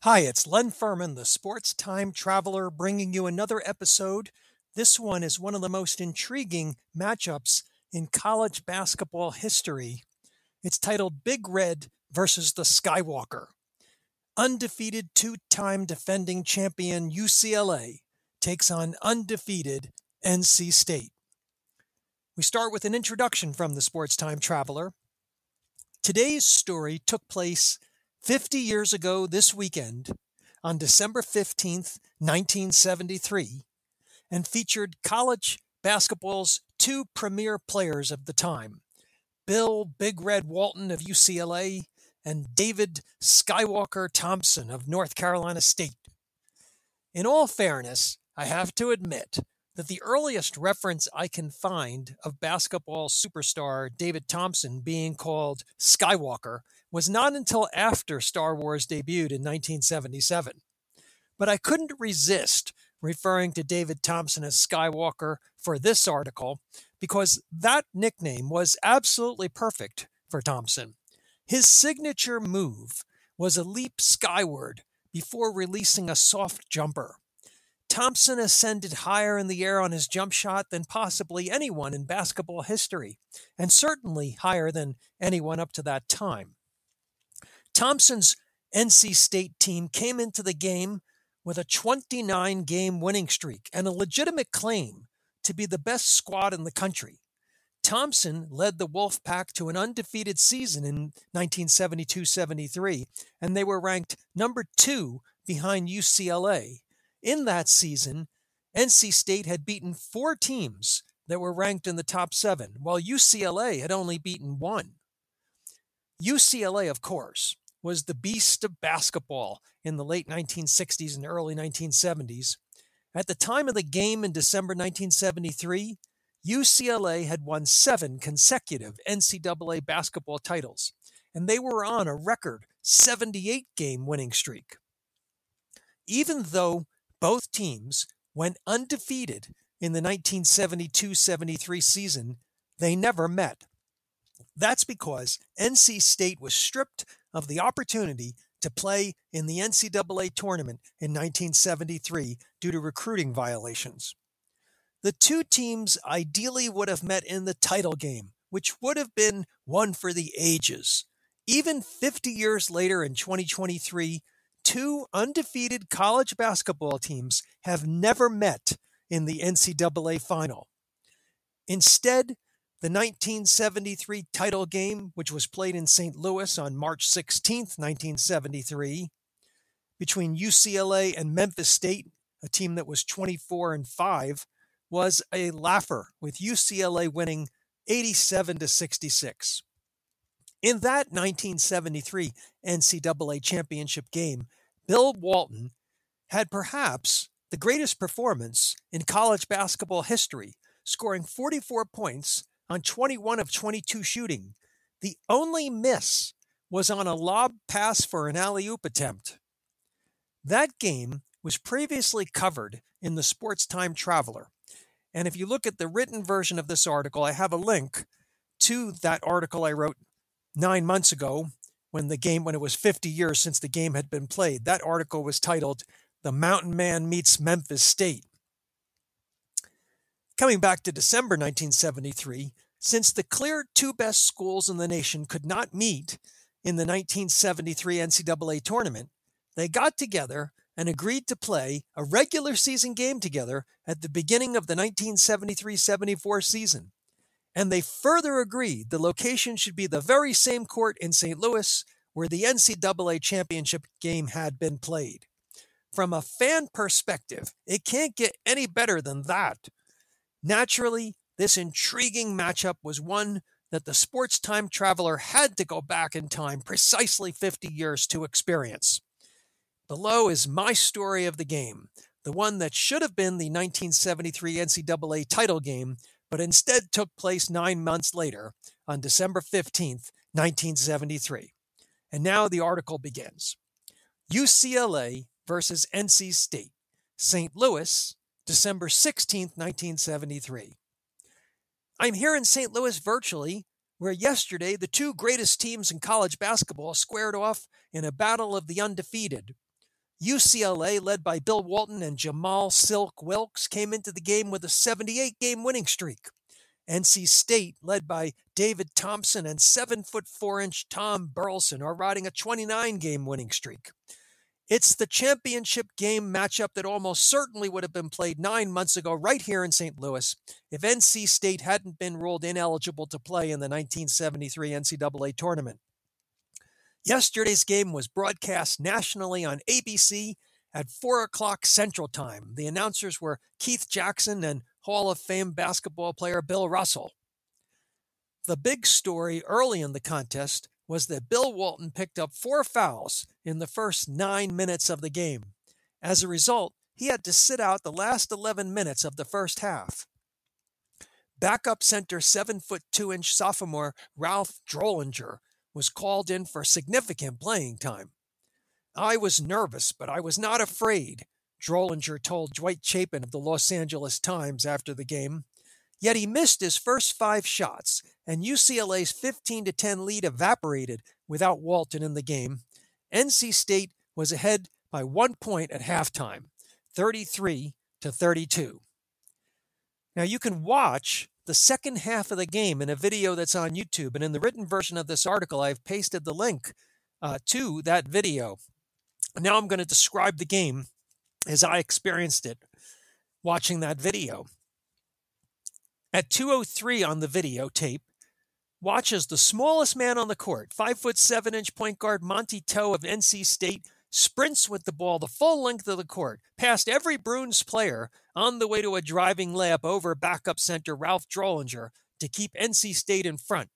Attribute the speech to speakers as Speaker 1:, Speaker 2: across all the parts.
Speaker 1: Hi, it's Len Furman, the sports time traveler, bringing you another episode. This one is one of the most intriguing matchups in college basketball history. It's titled Big Red versus the Skywalker. Undefeated two-time defending champion UCLA takes on undefeated NC State. We start with an introduction from the sports time traveler. Today's story took place 50 years ago this weekend, on December 15th, 1973, and featured college basketball's two premier players of the time, Bill Big Red Walton of UCLA and David Skywalker Thompson of North Carolina State. In all fairness, I have to admit that the earliest reference I can find of basketball superstar David Thompson being called Skywalker was not until after Star Wars debuted in 1977. But I couldn't resist referring to David Thompson as Skywalker for this article because that nickname was absolutely perfect for Thompson. His signature move was a leap skyward before releasing a soft jumper. Thompson ascended higher in the air on his jump shot than possibly anyone in basketball history, and certainly higher than anyone up to that time. Thompson's NC State team came into the game with a 29-game winning streak and a legitimate claim to be the best squad in the country. Thompson led the Wolfpack to an undefeated season in 1972-73, and they were ranked number 2 behind UCLA. In that season, NC State had beaten 4 teams that were ranked in the top 7, while UCLA had only beaten 1. UCLA, of course, was the beast of basketball in the late 1960s and early 1970s. At the time of the game in December 1973, UCLA had won 7 consecutive NCAA basketball titles, and they were on a record 78-game winning streak. Even though both teams went undefeated in the 1972-73 season, they never met. That's because NC State was stripped of the opportunity to play in the NCAA tournament in 1973 due to recruiting violations. The two teams ideally would have met in the title game, which would have been one for the ages. Even 50 years later in 2023, 2 undefeated college basketball teams have never met in the NCAA final. Instead, the 1973 title game, which was played in St. Louis on March 16, 1973, between UCLA and Memphis State, a team that was 24-5, was a laugher, with UCLA winning 87-66. In that 1973 NCAA championship game, Bill Walton had perhaps the greatest performance in college basketball history, scoring 44 points on 21 of 22 shooting. The only miss was on a lob pass for an alley-oop attempt. That game was previously covered in the Sports Time Traveler. And if you look at the written version of this article, I have a link to that article I wrote 9 months ago when it was 50 years since the game had been played. That article was titled, "The Mountain Man Meets Memphis State." Coming back to December 1973, since the clear 2 best schools in the nation could not meet in the 1973 NCAA tournament, they got together and agreed to play a regular season game together at the beginning of the 1973-74 season. And they further agreed the location should be the very same court in St. Louis where the NCAA championship game had been played. From a fan perspective, it can't get any better than that. Naturally, this intriguing matchup was one that the Sports Time Traveler had to go back in time precisely 50 years to experience. Below is my story of the game, the one that should have been the 1973 NCAA title game, but instead took place 9 months later on December 15th, 1973. And now the article begins. UCLA versus NC State, St. Louis, December 16th, 1973. I'm here in St. Louis virtually, where yesterday the 2 greatest teams in college basketball squared off in a battle of the undefeated. UCLA, led by Bill Walton and Jamal Silk Wilkes, came into the game with a 78-game winning streak. NC State, led by David Thompson and 7'4" Tom Burleson, are riding a 29-game winning streak. It's the championship game matchup that almost certainly would have been played 9 months ago right here in St. Louis if NC State hadn't been ruled ineligible to play in the 1973 NCAA tournament. Yesterday's game was broadcast nationally on ABC at 4 o'clock Central Time. The announcers were Keith Jackson and Hall of Fame basketball player Bill Russell. The big story early in the contest was that Bill Walton picked up 4 fouls in the first 9 minutes of the game. As a result, he had to sit out the last 11 minutes of the first half. Backup center 7'2" sophomore Ralph Drollinger was called in for significant playing time. "I was nervous, but I was not afraid," Drollinger told Dwight Chapin of the Los Angeles Times after the game. Yet he missed his first 5 shots, and UCLA's 15-10 lead evaporated without Walton in the game. NC State was ahead by 1 point at halftime, 33-32. Now you can watch the second half of the game in a video that's on YouTube, and in the written version of this article, I've pasted the link to that video. Now I'm going to describe the game as I experienced it watching that video. At 2:03 on the videotape, watch as the smallest man on the court, 5'7" point guard Monte Towe of NC State, sprints with the ball the full length of the court, past every Bruins player on the way to a driving layup over backup center Ralph Drollinger to keep NC State in front.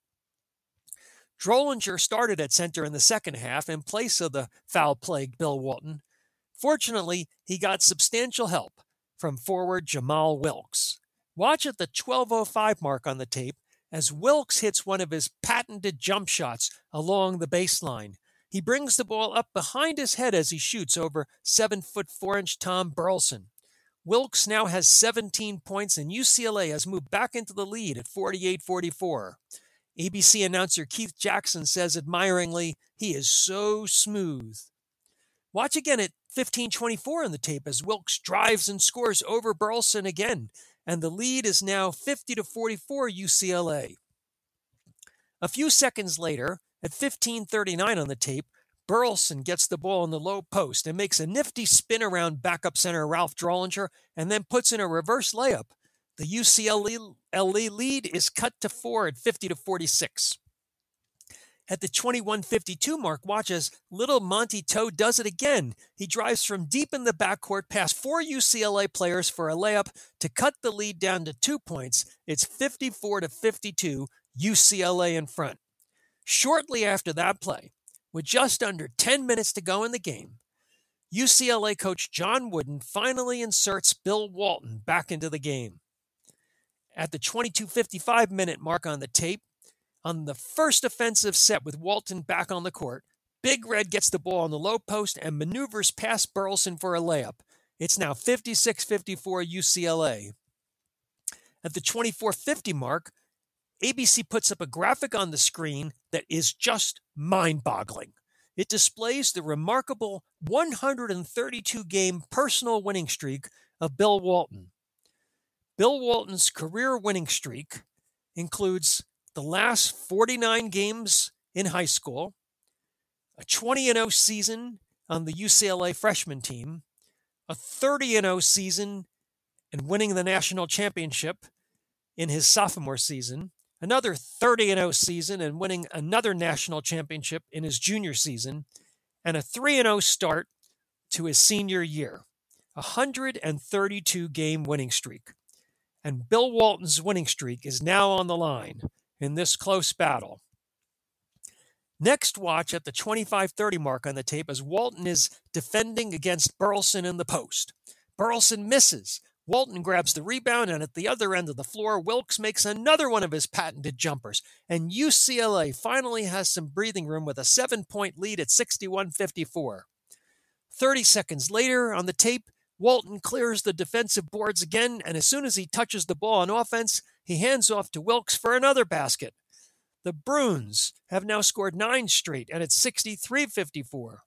Speaker 1: Drollinger started at center in the second half in place of the foul-plagued Bill Walton. Fortunately, he got substantial help from forward Jamal Wilkes. Watch at the 12:05 mark on the tape as Wilkes hits one of his patented jump shots along the baseline. He brings the ball up behind his head as he shoots over 7'4" Tom Burleson. Wilkes now has 17 points, and UCLA has moved back into the lead at 48-44. ABC announcer Keith Jackson says admiringly, "He is so smooth." Watch again at 15:24 on the tape as Wilkes drives and scores over Burleson again, and the lead is now 50-44 UCLA. A few seconds later, at 15:39 on the tape, Burleson gets the ball in the low post and makes a nifty spin around backup center Ralph Drollinger and then puts in a reverse layup. The UCLA lead is cut to 4 at 50-46. At the 21:52 mark, watch as little Monte Towe does it again. He drives from deep in the backcourt past 4 UCLA players for a layup to cut the lead down to 2 points. It's 54-52, UCLA in front. Shortly after that play, with just under 10 minutes to go in the game, UCLA coach John Wooden finally inserts Bill Walton back into the game. At the 22:55 minute mark on the tape, on the first offensive set with Walton back on the court, Big Red gets the ball on the low post and maneuvers past Burleson for a layup. It's now 56-54 UCLA. At the 24:50 mark, ABC puts up a graphic on the screen that is just mind-boggling. It displays the remarkable 132-game personal winning streak of Bill Walton. Bill Walton's career winning streak includes the last 49 games in high school, a 20-0 season on the UCLA freshman team, a 30-0 season and winning the national championship in his sophomore season, another 30-0 season and winning another national championship in his junior season, and a 3-0 start to his senior year. A 132-game winning streak. And Bill Walton's winning streak is now on the line in this close battle. Next, watch at the 25:30 mark on the tape as Walton is defending against Burleson in the post. Burleson misses. Walton grabs the rebound, and at the other end of the floor, Wilkes makes another one of his patented jumpers. And UCLA finally has some breathing room with a 7-point lead at 61-54. 30 seconds later on the tape, Walton clears the defensive boards again, and as soon as he touches the ball on offense, he hands off to Wilkes for another basket. The Bruins have now scored 9 straight, and it's 63-54.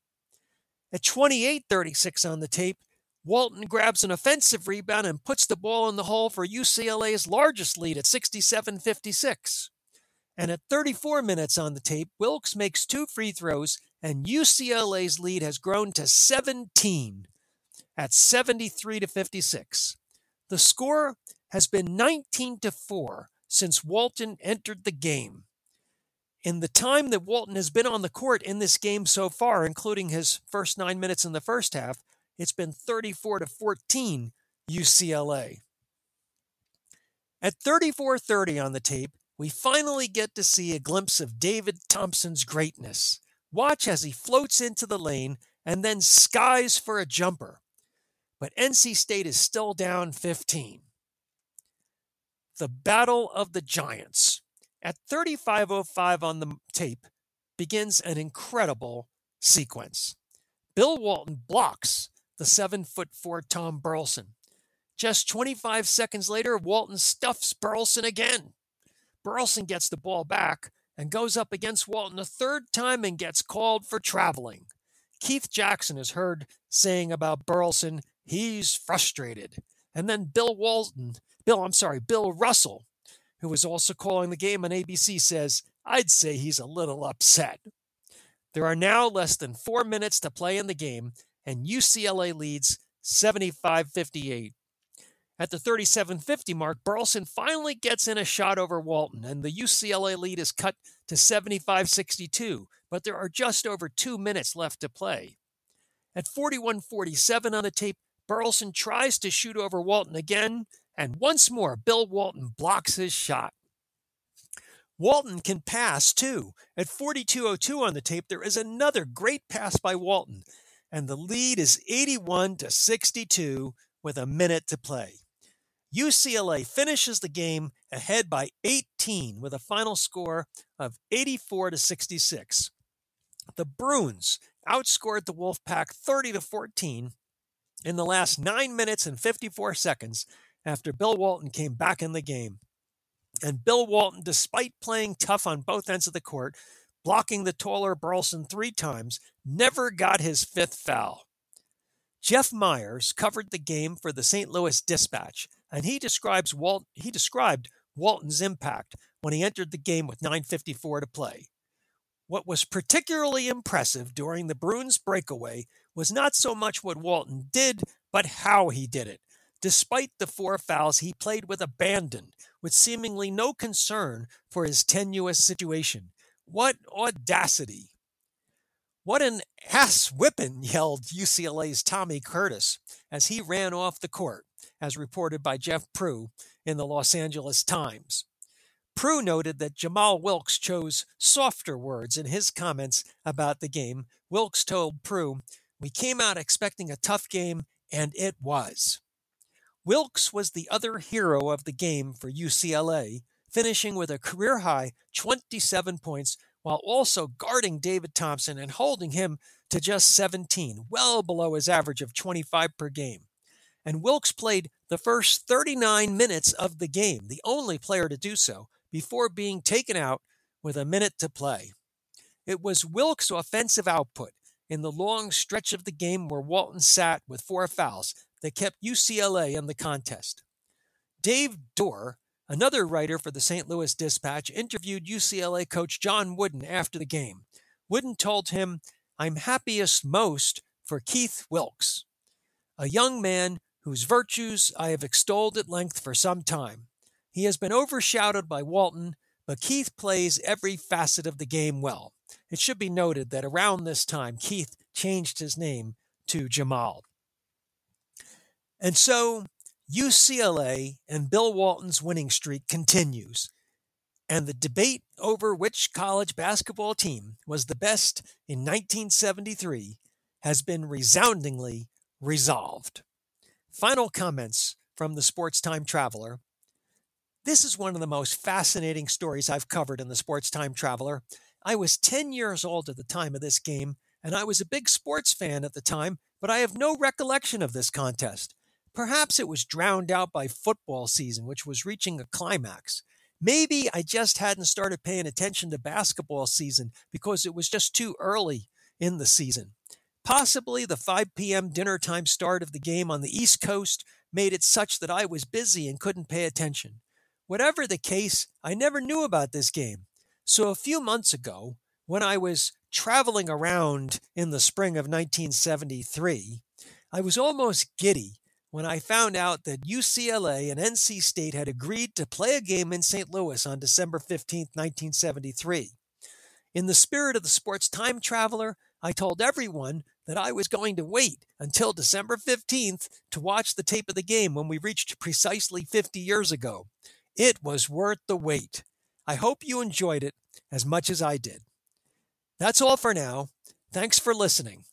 Speaker 1: At 28:36 on the tape, Walton grabs an offensive rebound and puts the ball in the hole for UCLA's largest lead at 67-56. And at 34 minutes on the tape, Wilkes makes 2 free throws, and UCLA's lead has grown to 17 at 73-56. The score has been 19-4 since Walton entered the game. In the time that Walton has been on the court in this game so far, including his first 9 minutes in the first half, it's been 34-14 UCLA. At 34:30 on the tape, we finally get to see a glimpse of David Thompson's greatness. Watch as he floats into the lane and then skies for a jumper. But NC State is still down 15. The Battle of the Giants. At 35:05 on the tape begins an incredible sequence. Bill Walton blocks the 7'4" Tom Burleson. Just 25 seconds later, Walton stuffs Burleson again. Burleson gets the ball back and goes up against Walton a third time and gets called for traveling. Keith Jackson is heard saying about Burleson, he's frustrated. And then Bill Russell, who was also calling the game on ABC, says, I'd say he's a little upset. There are now less than 4 minutes to play in the game, and UCLA leads 75-58. At the 37:50 mark, Burleson finally gets in a shot over Walton, and the UCLA lead is cut to 75-62, but there are just over 2 minutes left to play. At 41:47 on the tape, Burleson tries to shoot over Walton again, and once more, Bill Walton blocks his shot. Walton can pass, too. At 42:02 on the tape, there is another great pass by Walton, and the lead is 81-62 with a minute to play. UCLA finishes the game ahead by 18 with a final score of 84-66. The Bruins outscored the Wolfpack 30-14 in the last 9 minutes and 54 seconds after Bill Walton came back in the game. And Bill Walton, despite playing tough on both ends of the court, blocking the taller Burleson 3 times, never got his 5th foul. Jeff Myers covered the game for the St. Louis Dispatch, and he described Walton's impact when he entered the game with 9:54 to play. What was particularly impressive during the Bruins breakaway was not so much what Walton did, but how he did it. Despite the 4 fouls, he played with abandon, with seemingly no concern for his tenuous situation. What audacity! What an ass-whippin', yelled UCLA's Tommy Curtis as he ran off the court, as reported by Jeff Prue in the Los Angeles Times. Prue noted that Jamal Wilkes chose softer words in his comments about the game. Wilkes told Prue, "We came out expecting a tough game, and it was." Wilkes was the other hero of the game for UCLA, finishing with a career-high 27 points while also guarding David Thompson and holding him to just 17, well below his average of 25 per game. And Wilkes played the first 39 minutes of the game, the only player to do so, before being taken out with a minute to play. It was Wilkes' offensive output in the long stretch of the game where Walton sat with 4 fouls that kept UCLA in the contest. Dave Dorr, another writer for the St. Louis Dispatch, interviewed UCLA coach John Wooden after the game. Wooden told him, "I'm happiest most for Keith Wilkes, a young man whose virtues I have extolled at length for some time. He has been overshadowed by Walton, but Keith plays every facet of the game well." It should be noted that around this time, Keith changed his name to Jamal. And so UCLA and Bill Walton's winning streak continues, and the debate over which college basketball team was the best in 1973 has been resoundingly resolved. Final comments from the Sports Time Traveler. This is one of the most fascinating stories I've covered in the Sports Time Traveler. I was 10 years old at the time of this game, and I was a big sports fan at the time, but I have no recollection of this contest. Perhaps it was drowned out by football season, which was reaching a climax. Maybe I just hadn't started paying attention to basketball season because it was just too early in the season. Possibly the 5 p.m. dinner time start of the game on the East Coast made it such that I was busy and couldn't pay attention. Whatever the case, I never knew about this game. So a few months ago, when I was traveling around in the spring of 1973, I was almost giddy when I found out that UCLA and NC State had agreed to play a game in St. Louis on December 15, 1973. In the spirit of the sports time traveler, I told everyone that I was going to wait until December 15th to watch the tape of the game when we reached precisely 50 years ago. It was worth the wait. I hope you enjoyed it as much as I did. That's all for now. Thanks for listening.